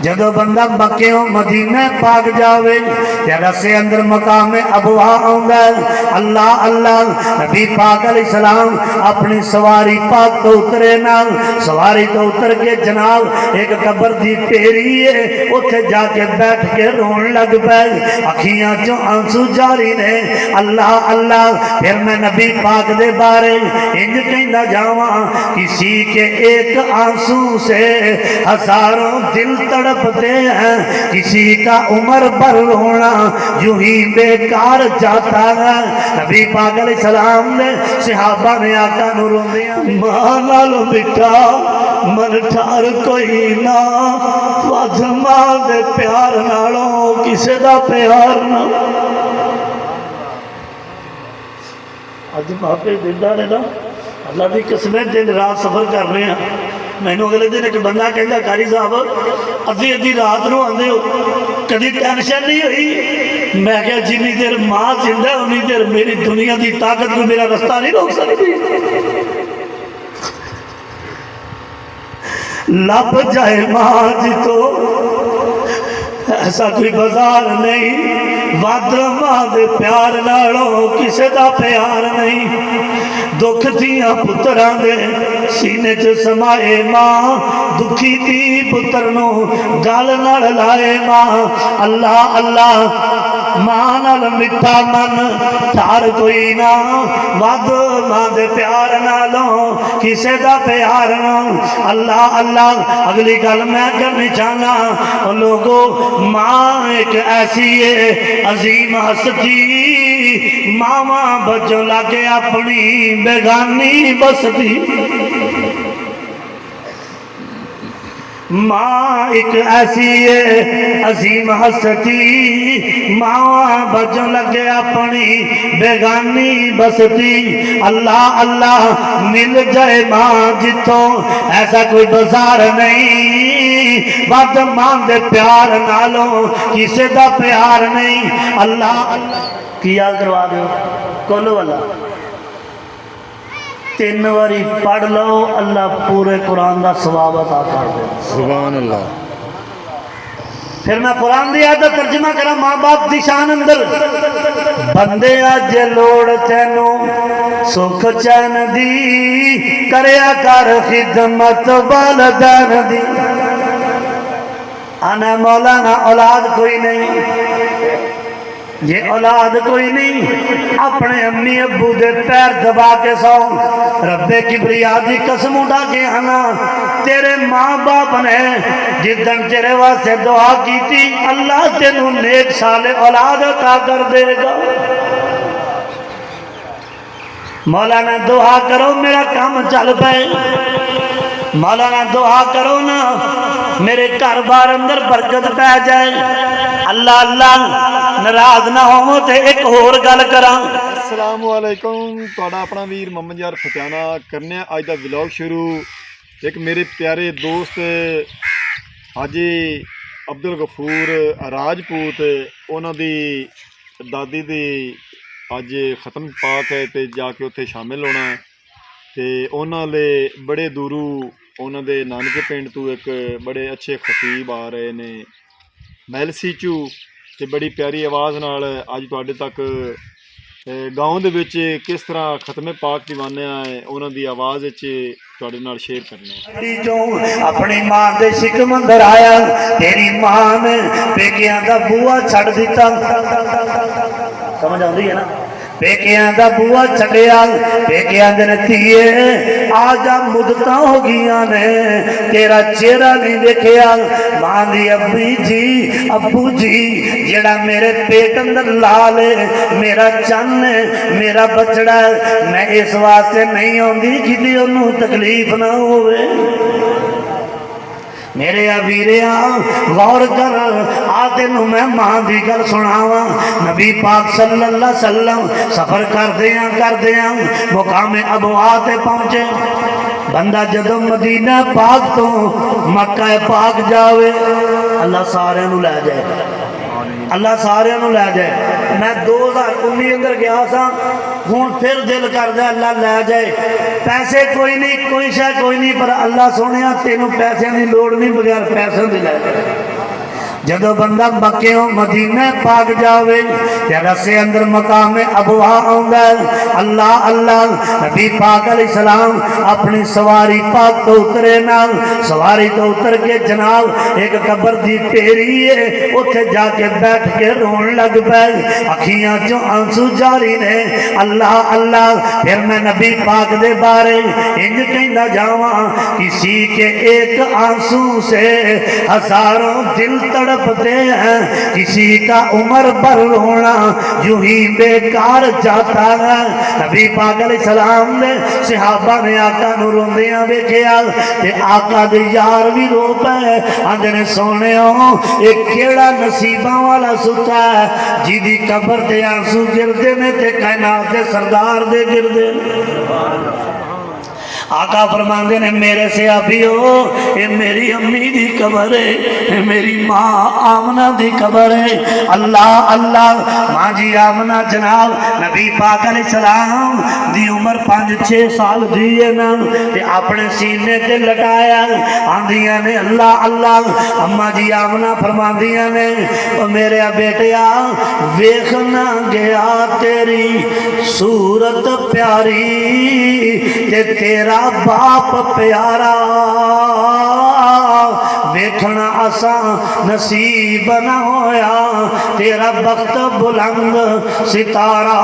जदों बंदा मक्के मदीने पाक जावे रस्से अंदर मकाम अबवा आउंदा अल्लाह अल्लाह। नबी पाक अलैहिस्सलाम अपनी सवारी पाक तो उतरे नाल सवारी तो उतर के जनाब एक कब्र दी ढेरी है उत्थे जाके बैठ के रोन लग पे अखियां चो आंसू जारी ने अल्लाह अल्लाह। फिर मैं नबी पाक दे बारे इंज कहंदा जावां किसी के एक आंसू से हजारों दिल तड़पते हैं, किसी का उम्र भर रोना यूं ही बेकार जाता है। नबी पाक अलैहिस्सलाम ने सहाबा ने आका नूं रोंदियां मां नाल मिठा मन ठार कोई ना वध मां दे प्यार नालों किसे दा प्यार ना। अज मापे दिंदा ने ना अल्लाह की किस्मत दिन रात सफर कर रहे हैं। मैनू अगले दिन एक बंदा कहता कारी साहब अद्धी अद्धी रात को आते हो कभी टेंशन नहीं हुई। मैं क्या जिन्नी देर मां जिंदा उन्नी देर मेरी दुनिया की ताकत को मेरा रास्ता नहीं रोक सकती। लब जाए मां जी तो ऐसा कोई बाजार नहीं वध मां दे प्यार नालों किसे दा प्यार नहीं। दुख दिया पुत्रां दे सीने च समाए मां दुखी दी पुत्र नू गल नाल लाए मां अल्लाह अल्लाह। मां नाल मिठा मन ठार कोई ना वध मां दे प्यार नालों किसे दा प्यार ना अल्लाह अल्लाह। अगली गल मैं करनी चाहना लोगो मां एक ऐसी है अजीम हस्ती मावा बचों लागे अपनी बेगानी बसती। माँ एक ऐसी है अजीम हस्ती मावा बचों लगे अपनी बेगानी बसती। अल्लाह अल्लाह मिल जाए माँ जितों ऐसा कोई बाजार नहीं वध मां दे प्यार नालों किसे दा प्यार नहीं। अल्लाह अल्लाह की याद करवा दो कोलो वाला 3 बारी पढ़ लो अल्लाह पूरे कुरान का सवाब अता कर दे। सुभान अल्लाह। फिर मैं कुरान दी आयत दा तर्जुमा करा मां बाप दी शान अंदर बंदे अज लोड़ तैनू सुख चैन दी करया कर खिदमत वालदैन दी। आना मौलाना औलाद कोई नहीं ये औलाद कोई नहीं अपने अम्मी अबू दे पैर दबा के सौ रब्बे किबरिया दी कसम उठा के आना तेरे माँ बाप ने जिदन तेरे वास्ते दुआ की थी अल्लाह तेनू नेक साले औलाद अता कर देगा। मौलाना दुआ करो मेरा काम चल पे मौलाना दुआ करो ना मेरे घर बार अंदर बरकत पै जाए। अल्लाह अल्लाह नाराज ना हो तो एक होर गल करा। अस्सलाम वालेकुम तुहाडा अपना वीर मोहम्मद यार फतियाना करने अज का व्लॉग शुरू। एक मेरे प्यारे दोस्त हाजी अब्दुल गफूर राजपूत उन्हों दी दादी दी अज खत्म पाक है तो जाके उत्थे शामिल होना तो उन्होंने बड़े दूरों उन्होंने नानके पिंड तो एक बड़े अच्छे खतीब आ रहे ने मैलसी चू ते बड़ी प्यारी आवाज़ नाल अज तुहाडे तक गाँव दे विच किस तरह खत्मे पाक दीवाने है उन्हों दी आवाज़ तुहाडे नाल शेयर करना। अपनी मां दे शिकम अंदर आया तेरी मां ने पेकियां दा बूआ छड़ दिता। समझ आती है ना पेकियां दा बूआ छड़िया पेकियां दिन धीए आ जा मुदतां हो गईयां ने तेरा चेहरा नहीं देखिया। मां दी अब्बू जी जेड़ा मेरे पेट अंदर लाल है मेरा चन्न है मेरा बछड़ा है मैं इस वास्ते नहीं आउंदी कि ओनू तकलीफ ना होवे। मेरे वीरिया गौर कर आ तेन मैं मां की गल सुनावा। नबी पाक सल्लल्लाहु अलैहि वसल्लम सफर करदे मुकामे अबवा ते पहुंचे। बंदा जदों मदीना पाक तो मक्का पाक जावे अल्लाह सारे नू लै जाए अल्लाह सारे नू लै जाए। मैं 2019 अंदर गया सा हूँ फिर दिल करदा अल्लाह लै जाए। पैसे कोई नहीं कोई शह कोई नहीं पर अल्लाह सोने तेनों पैसों की लोड़ नहीं बगैर पैसों की लै जाए। जदों बंदा मक्केओं मदीने पाक जावे ते रस्से अंदर मकाम अबवा आउंदा है। अल्लाह अल्लाह नबी पाक अलैहिस्सलाम अपनी सवारी पाक तो उतरे नाल सवारी तो उतर के जनाब एक कब्र दी ढेरी है उत्थे जाके बैठ के रोन लग पे अखियां चो आंसू जारी ने। अल्लाह अल्लाह फिर मैं नबी पाक दे बारे इंज कहंदा जावां किसी के एक आंसू से हजारों दिल तड़पते हैं, किसी का उम्र भर रोना यूं ही बेकार जाता है। नबी पाक अलैहिस्सलाम ने सहाबा ने आका नूं रोंदियां वेखिया ते आका दे यार भी रो पे आंदे ने सोहणियो ये केड़ा नसीबां वाला सुता है जिहदी कब्र ते आंसू गिरदे ने ते कायनात दे सरदार दे गिरदे। आका फरमाते ने मेरे से अभियो ये मेरी अम्मी दी कब्र है, ये मेरी माँ आमना दी कब्र है। अल्लाह अल्लाह माँ जी आमना जनाब नबी पाक अलैहिस्सलाम दी उम्र 5-6 साल दी है ना ते अपने सीने ते लटाया आंदियां ने अल्लाह अल्लाह। अम्मा जी आमना फरमांदियां ने ओ मेरे बेटिया वेखना गया तेरी सूरत प्यारी ते तेरा बाप प्यारा वेखना असा नसीब न होया तेरा बख्त बुलंद सितारा।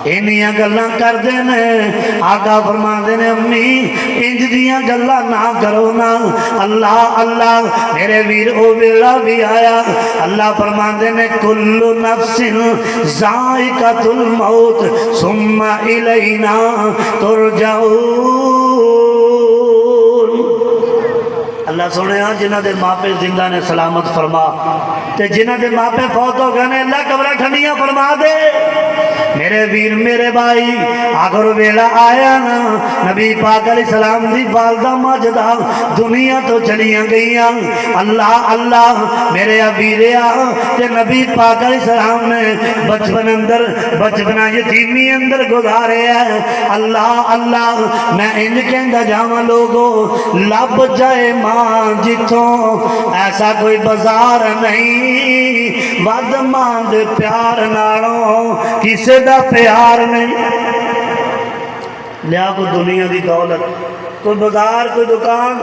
इन्नियां गल्लां करदे ने आका फरमांदे ने अम्मी इंज दियां गल्लां ना करो ना। अल्लाह अल्लाह मेरे वीर ओ वेला भी आया अल्लाह फरमांदे ने कुल्लु नफ्सिन जायकातुल मौत सुम्मा इलैना तुरजाऊन। अल्लाह सुने जिन्हों के मापे जिंदा ने सलामत फरमा ते जिन्हों के मापे फौत हो गए अल्लाह कब्र ठंडिया फरमा दे। मेरे वीर मेरे भाई आखिर वेला आया ना नबी पाक अलैहिस्सलाम दी वालदा मजदा दुनिया तो चलियां गईयां। अल्लाह अल्लाह मेरे वीरिया ते नबी पाक अलैहिस्सलाम ने बचपन अंदर बचपना यतीमी अंदर गुजारे है। अल्लाह अल्लाह मैं इंज कहंदा जावां लोगो लब जाए मां जिथों ऐसा कोई बाजार नहीं वद मां दे प्यार नालों किसे दा प्यार नहीं। लिया कोई दुनिया की दौलत कोई बाजार कोई दुकान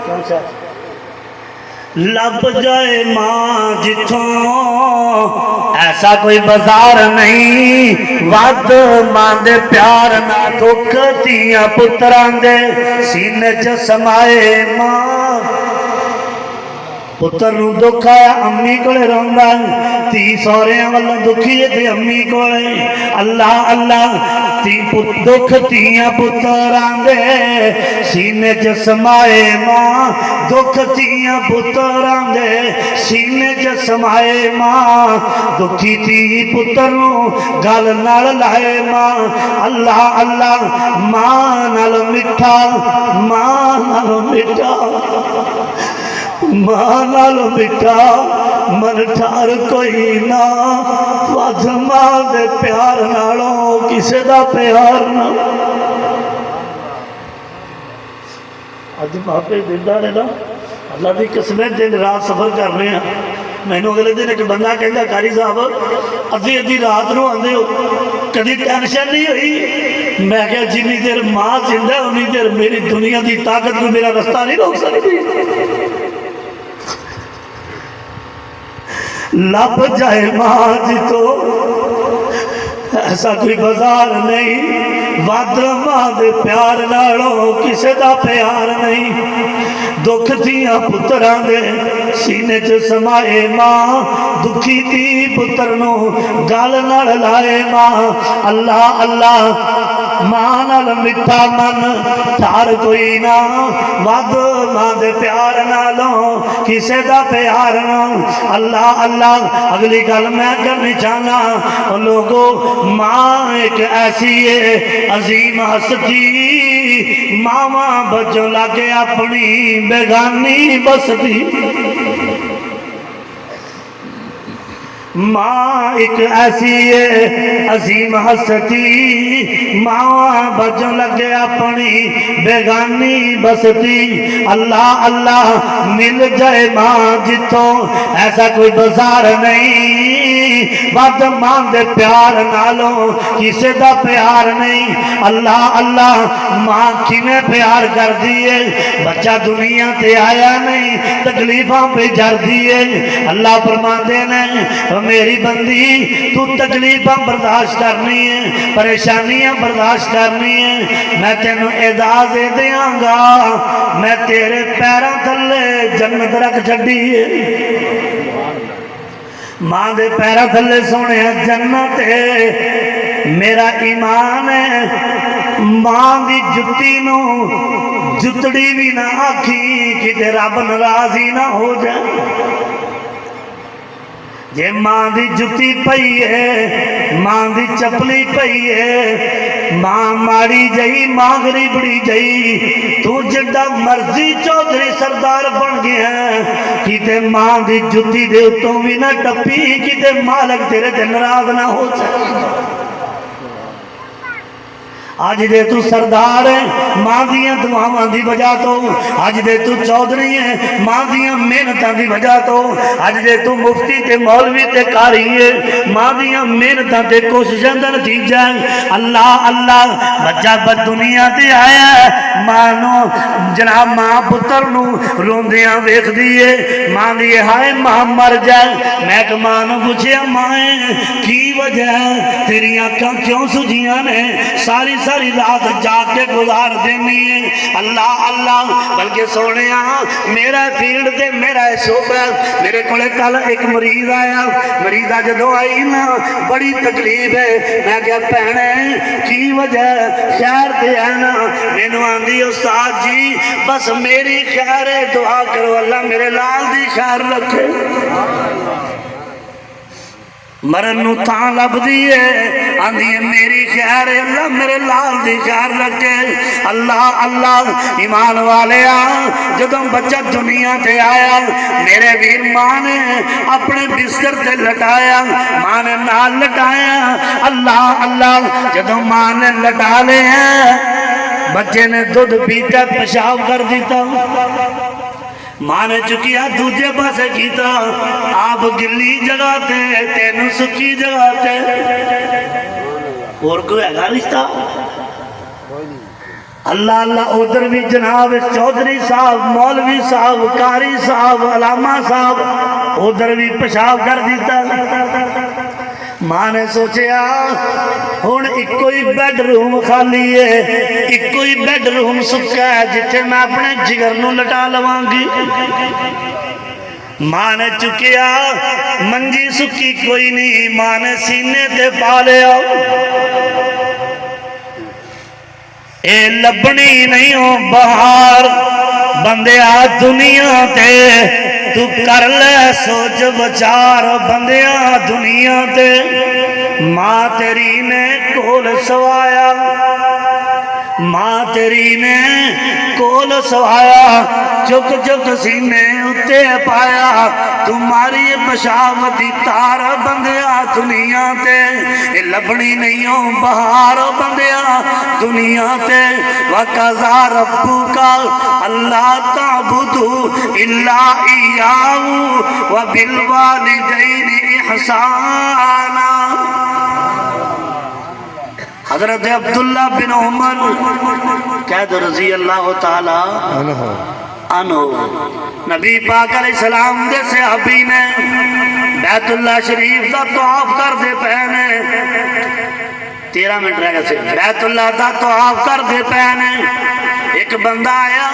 कौन सा लब जाए मां जिथों ऐसा कोई बाजार नहीं वद मां दे प्यार ना दुख धीआं पुत्रां दे सीने च समाए मां। पुत्र नूं दुख आया अम्मी कोले रोंदा धी सौहरियां वालों दुखी है ते अम्मी कोले। अल्लाह अल्लाह दुख धीआं पुत्रां दे सीने च समाए मां दुख धीआं पुत्रां दे सीने च समाए मां दुखी धी पुत्र नूं गल नाल लाए मां। अल्लाह अल्लाह मां नाल मिठा मां नाल मिठा मां नाल मिठा मन ठार कोई ना वध मां दे प्यार नालों किसे दा प्यार ना। अज मापे दिंदा ने ना अल्लाह की कसम दिन रात सफर कर रहे हैं। मैनू अगले दिन एक बंदा कहता कारी साहब अद्धी अद्धी रात को आते हो कभी टेंशन नहीं हुई। मैं क्या जिन्नी देर मां जिंदा उन्नी देर मेरी दुनिया की ताकत में मेरा रास्ता नहीं रोक सकती। लब जाए मां जितो ऐसा कोई बाजार नहीं वद मां दे प्यार नालों किसे दा प्यार नहीं। दुख दियां पुत्रां दे सीने च समाए मां दुखी धी पुत्र नूं गल नाल लाए मां। अल्लाह अल्लाह मां नाल मिठा मन ठार कोई ना वद मां दे प्यार नालों किसे दा प्यार ना। अल्लाह अल्लाह अगली गल मैं करनी चाहना लोगो मां एक ऐसी है अजीम हस्ती मावा बचो लागे अपनी बेगानी बसती। माँ एक ऐसी है अजीम हस्ती, माँ बजन लगे अपनी बेगानी बसती। अल्लाह अल्लाह मिल जाए माँ जितों ऐसा कोई बाजार नहीं, बद मां दे प्यार नालों किसे दा प्यार नहीं। अल्लाह अल्लाह मां किवें प्यार कर दिए, बच्चा दुनिया ते आया नहीं तकलीफां पे जर दिए। अल्लाह फरमाते ने मेरी बंदी तू तकलीफां बर्दाश्त करनी है, परेशानियां बर्दाश्त करनी है, मैं तेनों एजाज देंगा, मैं तेरे पैरों थले जन्नत रख छड्डी है। मां दे पैरों थले सोने जन्नत है, मेरा ईमान है। मां दी जुत्ती नू जुतड़ी भी ना आखी किते रब नाराज ही ना हो जाए। जे मां दी जुत्ती पई है, मां दी चपली पई है, मां माड़ी जई मां गरीबड़ी जई, तू जिड्डा मर्जी चौधरी सरदार बन गया किते मां दी जुत्ती दे उत्तों भी ना टप्पी किते मालक तेरे ते नाराज ना हो जाए। अज दे तू सरदार है मां दियां दुआवां दी वजह तो, अज दे तू चौधरी है मां दियां मेहनतां दी वजह तो, अज दे तू मुफ्ती ते मौलवी ते कारी है मां दियां मेहनतां ते कोशिशां दा नतीजा है। अल्लाह अल्लाह बच्चा बद दुनिया ते आया मां नू जनाब मां पुत्र नू रोंदियां वेखदी है, मां दी हाय मां मर जाए। मैं एक मां नू पुछया मां की वजह तेरियां अखां क्यों सुजियां ने, सारी सारी रात जाके गुजार देनी है। अल्लाह अल्लाह बल्कि सोने मेरा फील्ड से मेरा शोबा, मेरे को कल एक मरीज आया, मरीजा जो आई ना बड़ी तकलीफ है। मैं क्या भैने की वजह खैर से है ना, मैनू आंदी उस्ताद जी बस मेरी खैर है, दुआ करो अल्लाह मेरे लाल दी खैर रखे। मरन नू थां लभदी है आंदी है मेरी खैर है अल्लाह मेरे लाल दी खैर रखे। अल्लाह अल्लाह ईमान वाले जदों बच्चा दुनिया ते आया मेरे वीर मां ने अपने बिस्तर ते लटाया, मां ने नाल लटाया। अल्लाह अल्लाह जदों मां ने लटा लिया बच्चे ने दूध पीता पेशाब कर दिता, मां ने चुकिया दूजे पासे कीता, आप गिली जगह ते तेन सुखी जगह ते। और कोई है रिश्ता? अल्लाह अल्लाह उधर भी जनाब चौधरी साहब मौलवी साहब कारी साहब अलामा साहब उधर भी पेशाब कर दिता। मां ने सोचा हुण इको ही बेडरूम खाली है, इको ही बेडरूम सुक्का है जिथे मैं अपने जिगर नू लटा लवांगी। मां ने चुकिया मंजी सुक्की कोई नहीं, मां ने सीने ते पा लिया। ए लभनी नहीं हो बहार बंदिया दुनिया ते, तू कर ले सोच विचार बंदिया दुनिया ते। मां तेरी ने कोल सवाया, मां तेरी ने कोल सवाया, चुक चुक सीने उत्ते पाया, तुम्हारी पेशाब दी तार बंदिया दुनिया ते। ए लभनी नहीं हो बहार बंदिया दुनिया ते। वकज़ा रब्बुका अल्लाह ताबुदू इल्ला इय्याहु व बिल वालिदैनि इहसाना। हजरत अब्दुल्ला बिन उमर कह दो रजी अल्लाह ताला अनो, नबी पाक अलैहिस्सलाम दे सहाबी ने बैतुल्ला शरीफ का तवाफ करते पे ने, 13 मिनट रह गए, बैतुल्ला का तवाफ करते पे ने। एक बंदा आया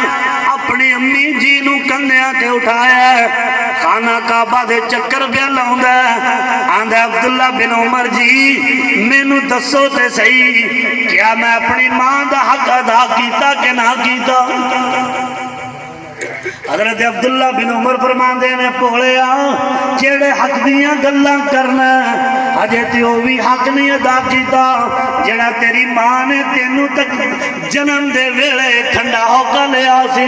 अपनी अम्मी जी नू कंधियां ते उठाया, खाना काबा दे चक्कर पे लाउंदा, आंदा अब्दुल्ला बिन उमर जी मैनू दसो ते सही क्या मैं अपनी मां दा हक अदा कीता कि ना कीता। हजरत अब्दुल्ला बिन उमर फरमांदे ने भोलिया जेड़े हक दियां गल्लां करना अजे ते ओ भी हक नहीं अदा कीता जेड़ा तेरी मां ने तेनू तक जन्म दे वेले ठंडा होका लिया सी।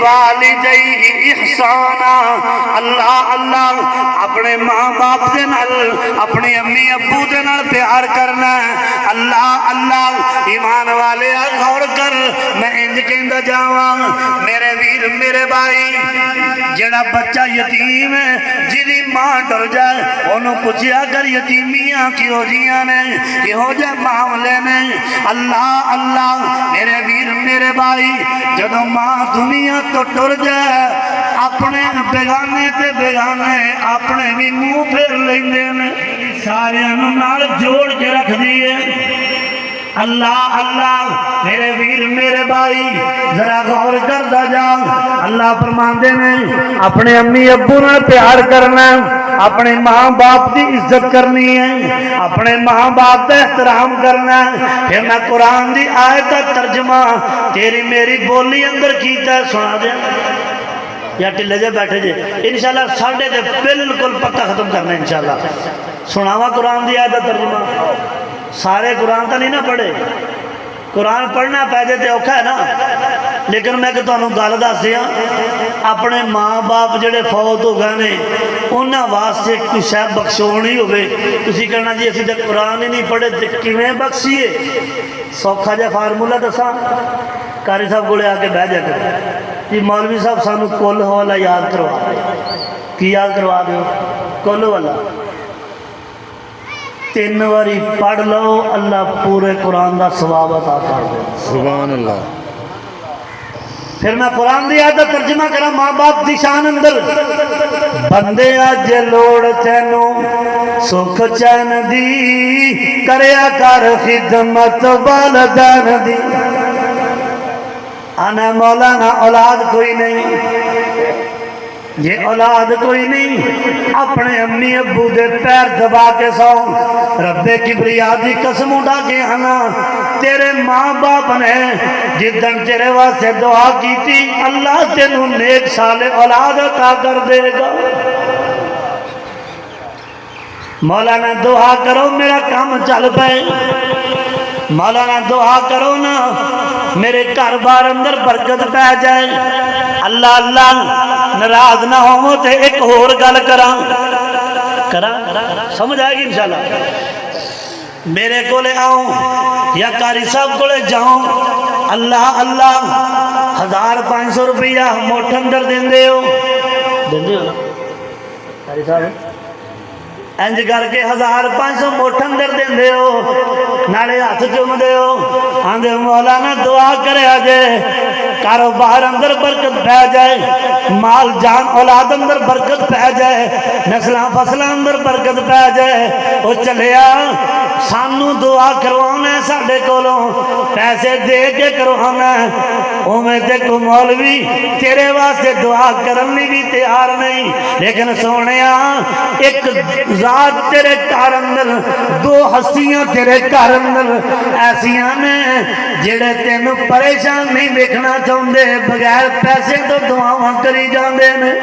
बिवालिदैहि इहसाना, अल्लाह अल्लाह अपने माँ बाप दे नाल अपने अम्मी अब्बू दे नाल प्यार करना है। अल्लाह अल्लाह ईमान वाले गौर कर, मैं इंज कहंदा जावां मेरे वीर मेरे भाई, जेड़ा बच्चा यतीम है जिदी मां डर जाए ओनू पुछया कर यतीमियां किहो जियां ने, किहो जे मामले ने। अल्लाह अल्लाह मेरे वीर मेरे भाई, जदों मां दुनिया तो टुर जाए अपने बेगाने ते बेगाने अपने भी मुंह फेर लेंदे ने, सारियां नू नाल जोड़ के रख दिए। अल्लाह अल्लाह मेरे वीर मेरे भाई जरा गौर करदा जा, अल्लाह फरमांदे ने अपने अम्मी अब्बू नाल प्यार करना, अपने माँ बाप की इज्जत करनी है, अपने माँ बाप का एहतराम करना है। फिर मैं कुरान की आयत का तर्जमा तेरी मेरी बोली अंदर कीता, सुना दे या टिल्ले जे बैठे जे इंशाल्लाह साढ़े ते बिल्कुल पक्का खत्म करना इंशाल्लाह। सुनावा कुरान की आयत का तर्जमा। सारे कुरान तो नहीं ना पढ़े, कुरान पढ़ना पै जाए तो औखा है ना, लेकिन मैं तुहानू गल दस दियां, अपने माँ बाप जेडे फौत हो गए ने उन्होंने वास्ते कोई शायद बख्शोण ही होवे, तुसीं कहना जी असीं तो कुरान ही नहीं पढ़े तो किवें बख्शीए। सौखा जिहा फार्मूला दसा, कारी साहब कोले आके बह जा कर जी मौलवी साहब सानू कुल वाला याद करवा, की याद करवा दो कुल वाला 3 बारी पढ़ लो, अल्लाह पूरे कुरान का सवाब अता कर दे। सुभान अल्लाह। फिर मैं कुरान की आयत तर्जमा करा माँ बाप की शान अंदर। बंदे अज लोड़ तैनू सुख चैन दी, करया कर खिदमत वालदैन दी। आना मौलाना औलाद कोई नहीं, ये औलाद कोई नहीं, अपने अम्मी अब्बू दे पैर दबा के सौ, रब्बे किबरिया दी कसम उठा के आना, तेरे माँ बाप ने जिदन तेरे वास्ते दुआ की थी अल्लाह तेनू नेक साले औलाद अता कर देगा। मौलाना दुआ करो मेरा काम चल पाए, मौलाना दुआ करो ना मेरे घर बार अंदर बरकत पै जाए। अल्लाह अल्लाह नाराज ना हो तो एक होर गल करा समझ आएगी इंशाल्लाह। मेरे को आओ या कारी साहब को जाओ, अल्लाह अल्लाह 1500 रुपया मुठ अंदर देंदे हो कारी साहब, इंज करके 1500 मुठ अंदर देंदे हो, नाले हाथ चुमदे हो, आंदे मौलाना दुआ करे जे कारोबार अंदर बरकत पै जाए, माल जान औलाद अंदर बरकत पै जाए, नस्ल फसल अंदर बरकत पै जाए। वो चलिया सानू दुआ करवाना साडे कोलों पैसे दे के करवाना, उवें ते को मौलवी तेरे वास्ते दुआ करने भी तैयार नहीं। लेकिन सोनिया एक रात तेरे घर अंदर, 2 हस्तियां तेरे घर अंदर ऐसियां ने जेड़े तेनू परेशान नहीं देखना चाहते, बगैर पैसे तो दुआवां करी जाते हैं।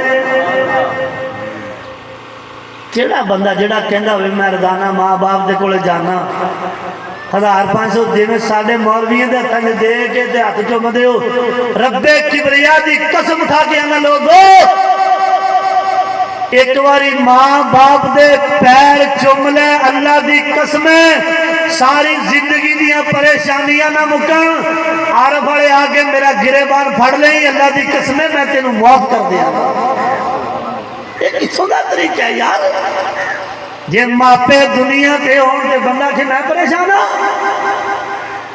केड़ा बंदा जेड़ा कहता हो मैं रोजाना माँ बाप के कोल जाना 1500 जिवें साडे मौलवियों के हथों दे के हाथ चुमदे हो, रब्बे किबरिया की कसम उठा के आना लोगो एक बारी माँ बाप दे पैर चुम ले, अल्लाह की कसम सारी जिंदगी दियां परेशानियां ना मुकन। आरफ वाले आके मेरा गिरेबान फड़ ले, अल्लाह की कसम मैं तेनू माफ कर दिया। किसों का तरीका है यार, जे मापे दुनिया के होन ते बंदा कि मैं परेशान हाँ।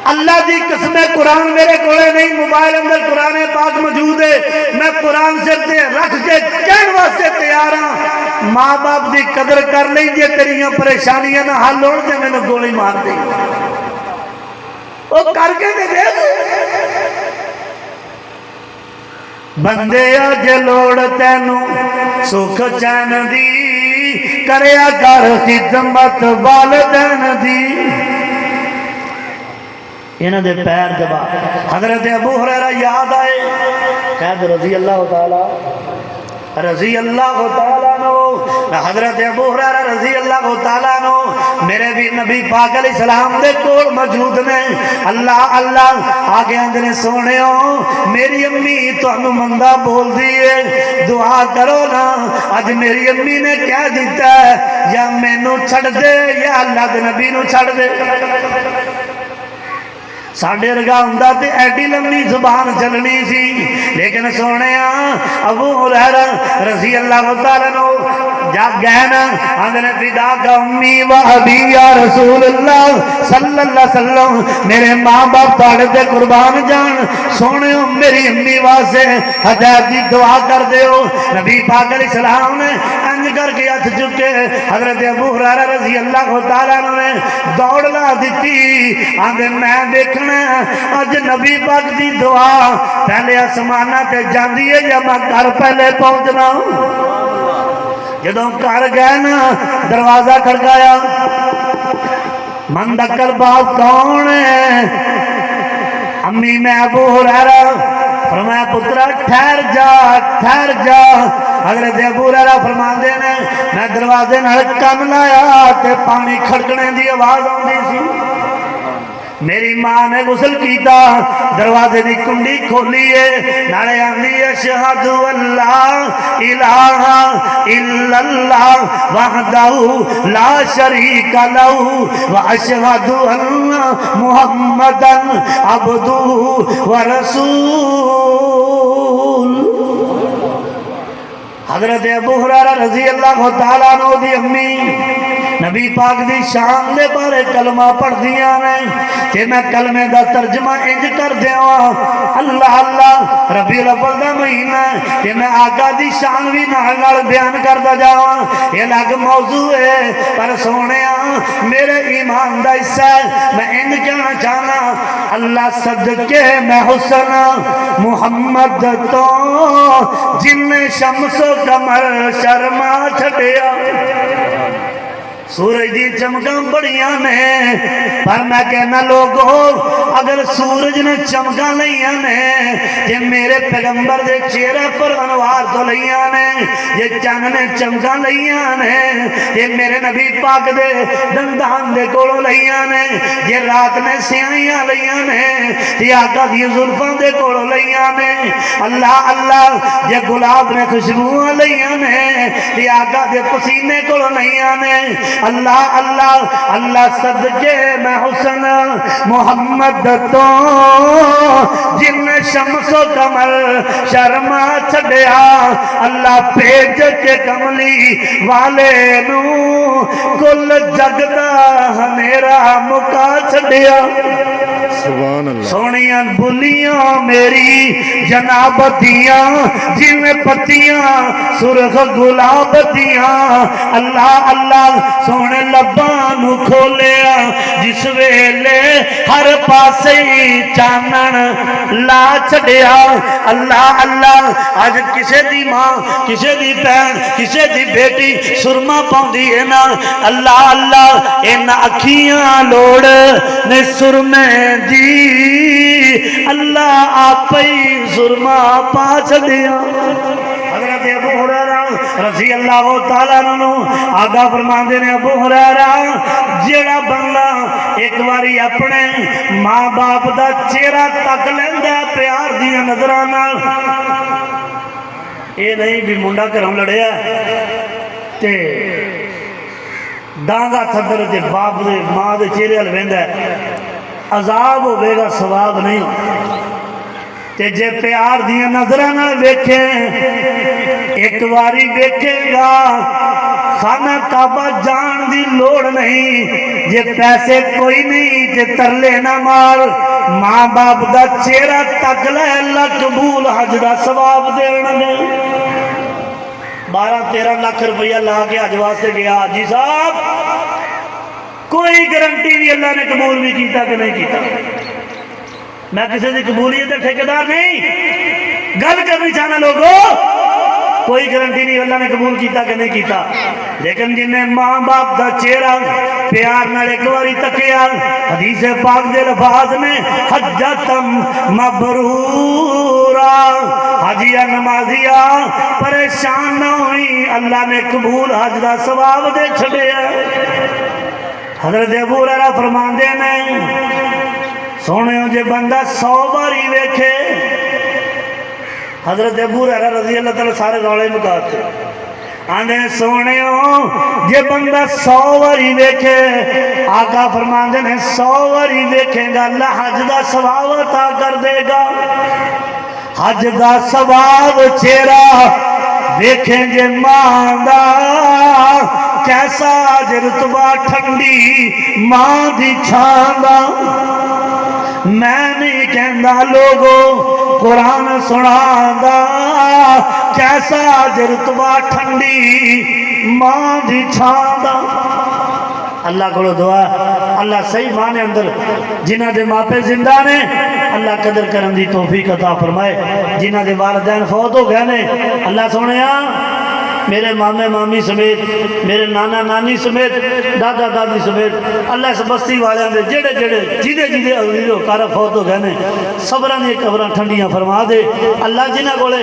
अल्लाह की कसम कुरान मेरे कोले नहीं, मोबाइल अंदर कुरान पाक मौजूद है, मैं कुरान से रख के कहने वास्ते तैयार हाँ। माँ बाप की कदर कर ली, जे तेरिया परेशानियां ना हल हो तो मैंने गोली मार दी, वो करके दे बंदे अज लोड़ तैनू सुख चैन दी, करया कर खिदमत वालदैन दी। इन्हां दे पैर दबा। हजरत अबू हुरैरा याद आए, कैद रज़ी अल्लाह तआला रजी अल्लाह तआला नो, हजरत अबू हुरैरा रजी अल्लाह तआला नो मेरे भी नबी पाक अलैहि सलाम दे कोल मौजूद ने। अल्लाह अल्लाह आगे आंदे ने सोहणियो मेरी अम्मी तुहानू मंदा बोलदी है, दुआ करो ना। अज मेरी अम्मी ने कह दिता है या मैनू छड़ दे या अल्लाह दे नबी नू छड़ दे। साढ़े वर्गा हुंदा ते एडी लंबी जुबान चलनी सी, लेकिन सोने अबू हुरैरा रज़ी अल्लाह तआला नो जब गए ना आंदे फिदा का उम्मी व अबी या रसूल अल्लाह सल्लल्लाहु अलैहि वसल्लम मेरे मां बाप तुहाडे ते कुर्बान जान। सोने मेरी अम्मी वास्ते हिदायत दी दुआ कर दिओ। नबी पाक अलैहि सलाम ने इंज करके हथ चुके हजरत अबू हुरैरा रज़ी अल्लाह तआला ने दौड़ ला दी। आंदे मैं देखना अज नबी पाक दी दुआ पहले आसमाना ते जांदी है या मैं घर पहले पहुंचना। जदों घर गए ना दरवाजा खड़काया, मन दक्कल बाप कौन है? अम्मी मैं अबू हुरैरा। फरमाया पुत्रा ठहर जा ठहर जा। हजरत अबू हुरैरा फरमाते ने मैं दरवाजे नाल कन लाया ते पानी खड़कने की आवाज आती सी। मेरी मां ने गुसल किया, दरवाजे की कुंडी खोली है, नाले आंदी अशहदु अल्ला इलाहा इल्लल्लाह वहदहु ला शरीका लहु व अशहदु अन्ना मुहम्मदन अब्दुहु व रसूल। हजरत अबू हुरैरा रज़ी अल्लाह तआला अन्हु दी अम्मी नबी पाक दी शान दे बारे कलमा पढ़दियां ने ते मैं कलमे दा तर्जमा इंज कर देवां अल्लाह अल्लाह रबीउल अव्वल दा महीना ते मैं आका दी शान भी नाल नाल बयान करदा जावां। ये अलग मौजू है पर सोहणिया मेरे ईमान दा हिस्सा मैं इंज कहना चाहना अल्लाह सदके मैं हुसन मुहम्मद तो जिन्ने शम्सो कमर शर्मा छड़िया। सूरज दी चमका बड़िया ने पर मैं कहना लोगो अगर सूरज ने चमका लिया ने जे मेरे पैगंबर दे चेहरे पर अनवार तो लिया ने, जे चन ने चमका लिया ने, जे मेरे नबी पाक दे दंदान दे कोलों लिया ने, जे रात ने स्याहियां लिया ने, जे आका दी जुल्फां दे कोलों लिया ने। अल्लाह अल्लाह जे गुलाब ने खुशबुआं लिया ने, जे आका दे पसीने कोलों लिया ने। अल्लाह अल्लाह अल्लाह सदके मैं हुसन मुहम्मद तो जिन्ने शम्सो कमर शर्मा छड़िया। अल्लाह भेज के कमली वाले नू कुल जगदा हनेरा मुका छड़िया। सोनिया बुलियां मेरी जनाब दिया जिवें पत्तियां सुरख गुलाब दिया। अल्लाह अल्लाह सोने लब्बां नू खोलिया जिस वेले हर पासे चानन ला छड़िया। अल्लाह अल्लाह अज किसे दी मां किसे दी भैन किसे दी बेटी सुरमा पाउंदी है ना, अल्लाह अल्लाह इन्हां अखियां लोड़ ने सुरमे दी अल्लाह आप ही सुरमा पा छड़िया। हजरत अबू हुरैरा रज़ी अल्लाह तआला अन्हु आगा फरमांदे ने अबू हुरैरा जेड़ा बंदा एक बारी अपने मां बाप दा चेहरा तक लैंदा प्यार दी नजरां नाल, ये नहीं भी मुंडा घरों लड़िया ते डांगा थद्दर ते बाप दे मां दे चेहरे अल वेंदा अजाब होगा सवाब नहीं। ते जे प्यार दिया नजरां नाल वेखे एक बारी वेखेगा खाना काबा जान दी लोड़ नहीं। जे पैसे कोई नहीं ते तरले ना मार मां बाप दा चेहरा तक लै अल्लाह कबूल हज दा सवाब देणगे। 12-13 लाख रुपया ला के हज वास्ते गया हाजी साहब, कोई गारंटी नहीं अल्लाह ने कबूल भी किया कि नहीं किया। मैं किसी की कबूलियत का ठेकेदार नहीं, गल करनी चाहना लोगों कोई गारंटी नहीं अल्लाह ने कबूल किया कि नहीं किया। लेकिन जिन्हें मां बाप का चेहरा प्यार नाल एक बारी तकिया, हदीस पाक दे लफाज ने हज्जतम मबरूरा, हाजिया नमाजिया परेशान न होई, अल्लाह ने कबूल हज दा सवाब दे छड़िया। हजरत अबू हुरैरा फरमांदे ने सोने जे बंदा 100 बारी वेखे, हजरत अबू हुरैरा रज़ी अल्लाह तआला सारे रौले मुकाते आंदे सोने जे बंदा 100 बारी वेखे, आका फरमांदे ने 100 बारी वेखेगा अल्लाह हज दा सवाब अता कर देगा। हज दा सवाब चेहरा वेखेंगे मां दा, कैसा रुतबा ठंडी मां दी छां दा। मैं नहीं कहता लोगो कुरान सुनांदा, कैसा रुतबा ठंडी मां दी छां दा। अल्लाह को दुआ, अल्लाह सही माने अंदर जिन्हों के मापे जिंदा ने अल्लाह कदर करने की तौफीक अता फरमाए। जिन्हों के वालिदैन फौत हो गए ने अल्लाह सोने मेरे मामे मामी समेत, मेरे नाना नानी समेत, दादा दादी समेत, अल्लाह इस बस्ती वाले जेड़े जेड़े जिदे जिदे अजीज कार फौत हो गए ने सबरां दी कबरां ठंडियां फरमा दे। अल्लाह जिन्हां कोले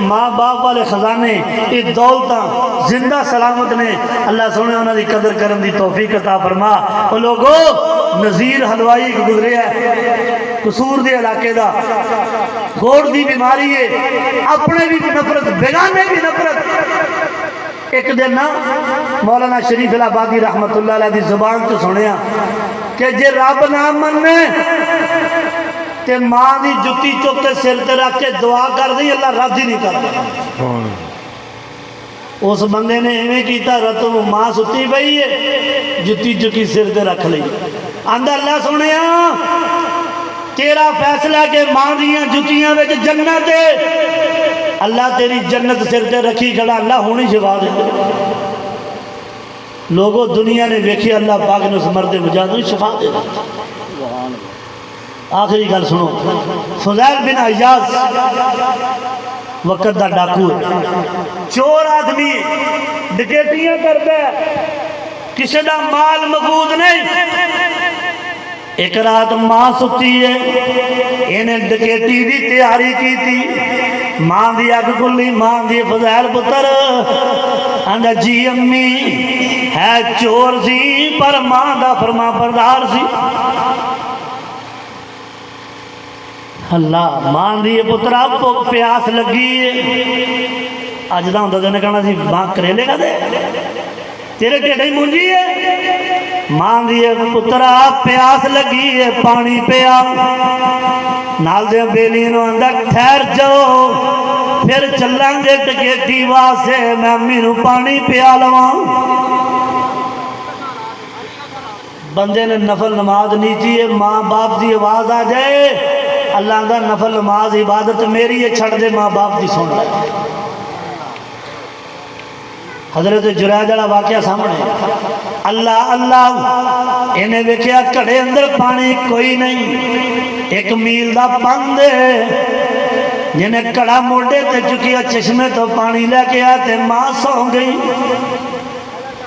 माँ बाप वाले खजाने ये दौलत जिंदा सलामत ने, अल्लाह सोने उन्होंने कदर करने की तौफीक अता फरमा। वो लोगो नज़ीर हलवाई गुजरिया कसूर के इलाके का, गोड़ की बीमारी है, अपने भी नफरत बेगाने भी नफरत। एक दिन ना मौलाना शरीफ इलाहाबादी रहमतुल्लाह अलैह दी जुबान तो सुनिया कि जे रब ना मन्ने ते मां की जुत्ती चुक के सिर ते रख के दुआ कर दी, अल्लाह राजी नहीं करता। उस बंदे ने इवें किया, रत मां सुती पई है, जुत्ती चुकी सिर ते रख ली। आंदा अल्लाह सुने तेरा फैसला के मां दियां जुतियां विच जन्नत है, अल्लाह तेरी जन्नत सिर ते रखी खड़ा, अल्लाह हुणी शिफा दे। लोगों दुनिया ने वेखी अल्लाह पाक ने उस मर्द मुजाहिद शिफा दे। आखिरी गल सुनो, फुज़ैल बिन अय्याज़ वक़्त दा डाकू है, चोर आदमी डकैतियां करता है, किसी का माल मबूद नहीं। एक रात मां सुती है, इन्हें डकैती की तैयारी की थी, मां की अग खुली, मां की फुज़ैल पुत्र आंदा जी अम्मी है चोर सी पर मां का फरमा बरदार सी। अल्लाह मां दी पुत्रा प्यास लगी है, अज का होंदा तो कहना सी मां करेले का दे तेरे ढिड ही मुंजी है। मां दी पुत्रा प्यास लगी है, पानी पिया, नाल दे बेली नूं आंदा ठहर जाओ फिर चलांगे डकैती वास्ते, मैं अम्मी नूं पानी पिया लवां। बंदे ने नफल नमाज नीची है, माँ बाप की आवाज आ जाए, अल्लाह का नफल नमाज इबादत मेरी है, छड़ दे माँ बाप की सुन ले। हजरत जुरैज वाला वाकया सामने, अल्लाह अल्लाह इन्हें वेख्या घड़े अंदर पानी कोई नहीं, एक मील का पंध जिन्हें घड़ा मोढे ते चुकिया, चश्मे तो पानी लैके आया ते मां सौ गई।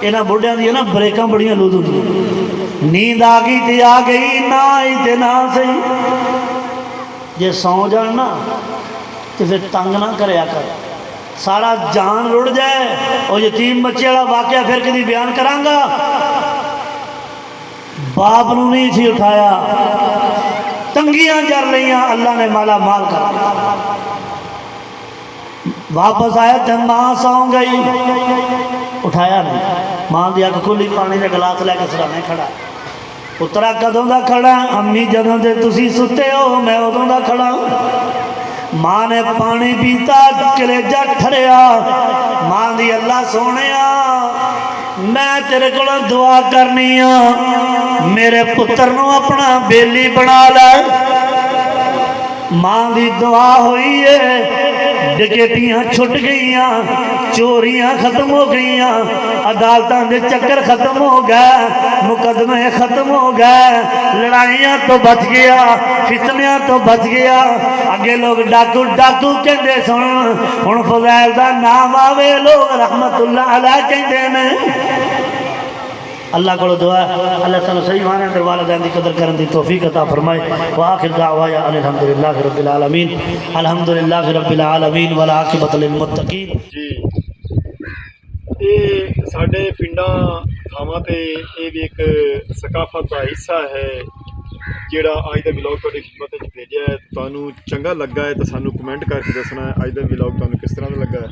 इन्होंने बुढ़िया दी ना ब्रेक बड़िया लूज होंगी, नींद आ गई तो आ गई, ना आई तो ना सही। जे सौ जान ना तो फिर तंग ना करया कर, सारा जान रुड़ जाए। और यतीम बच्चे वाला वाकया फिर कभी बयान करांगा। बाप नूं नहीं सी उठाया, तंगियां जर लियां, अल्लाह ने माला माल कर दिया। वापस आया तो मां सौ गई, उठाया नहीं, मां की अग खुली, पानी का गिलास लैके सराने खड़ा। पुत्रा कदों का खड़ा? अम्मी जदों दे तुसी सुते हो मैं उदों का खड़ा। मां ने पानी पीता, कलेजा ठरिया। मां दी अल्लाह सोने मैं तेरे को दुआ करनी आ, मेरे पुत्र नू अपना बेली बना लै। मां दी दुआ हुई है, डकैतियां छुट गई, चोरियां खत्म हो गई, अदालतों के चक्कर खत्म हो गए, मुकदमे खत्म हो गए, लड़ाइयां तो बच गया, फितनियां तो बच गया। अगे लोग डाकू डाकू कहते सुन, हुण फज़ैल दा नाम आवे लोग रहमतुल्लाह अलैह कहते हैं। अल्लाह को दुआ है अल्लाह सानू सही माने अंदर वालिदैन दी कदर करन दी तौफीक अता फरमाए। व आखिर दावाया अल्हम्दुलिल्लाहि रब्बिल आलमीन वल आकिबतु लिल मुत्तकीन। जी ਇਹ ਸਾਡੇ ਪਿੰਡਾਂ ਥਾਵਾਂ ਤੇ ਇਹ ਵੀ ਇੱਕ ਸਕਾਫਤ ਦਾ ਹਿੱਸਾ ਹੈ ਜਿਹੜਾ ਅੱਜ ਦਾ ਵਲੌਗ ਤੁਹਾਡੀ ਖਿਦਮਤ ਵਿੱਚ ਭੇਜਿਆ ਹੈ। ਤੁਹਾਨੂੰ ਚੰਗਾ ਲੱਗਾ ਹੈ ਤਾਂ ਸਾਨੂੰ ਕਮੈਂਟ ਕਰਕੇ ਦੱਸਣਾ ਹੈ ਅੱਜ ਦਾ ਵਲੌਗ ਤੁਹਾਨੂੰ ਕਿਸ ਤਰ੍ਹਾਂ ਦਾ ਲੱਗਾ ਹੈ।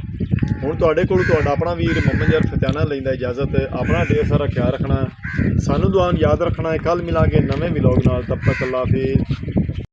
ਹੁਣ ਤੁਹਾਡੇ ਕੋਲ ਤੁਹਾਡਾ ਆਪਣਾ ਵੀਰ ਮੁਹੰਮਦ ਯਾਰ ਫਤਿਆਨਾ ਲੈਂਦਾ ਇਜਾਜ਼ਤ। ਆਪਣਾ ਢੇਰ ਸਾਰਾ ਖਿਆਲ ਰੱਖਣਾ, ਸਾਨੂੰ ਦੁਆ ਨੂੰ ਯਾਦ ਰੱਖਣਾ ਹੈ। ਕੱਲ੍ਹ ਮਿਲਾਂਗੇ ਨਵੇਂ ਵਲੌਗ ਨਾਲ, ਤਬ ਤੱਕ ਅੱਲਾ ਹਾਫਿਜ਼।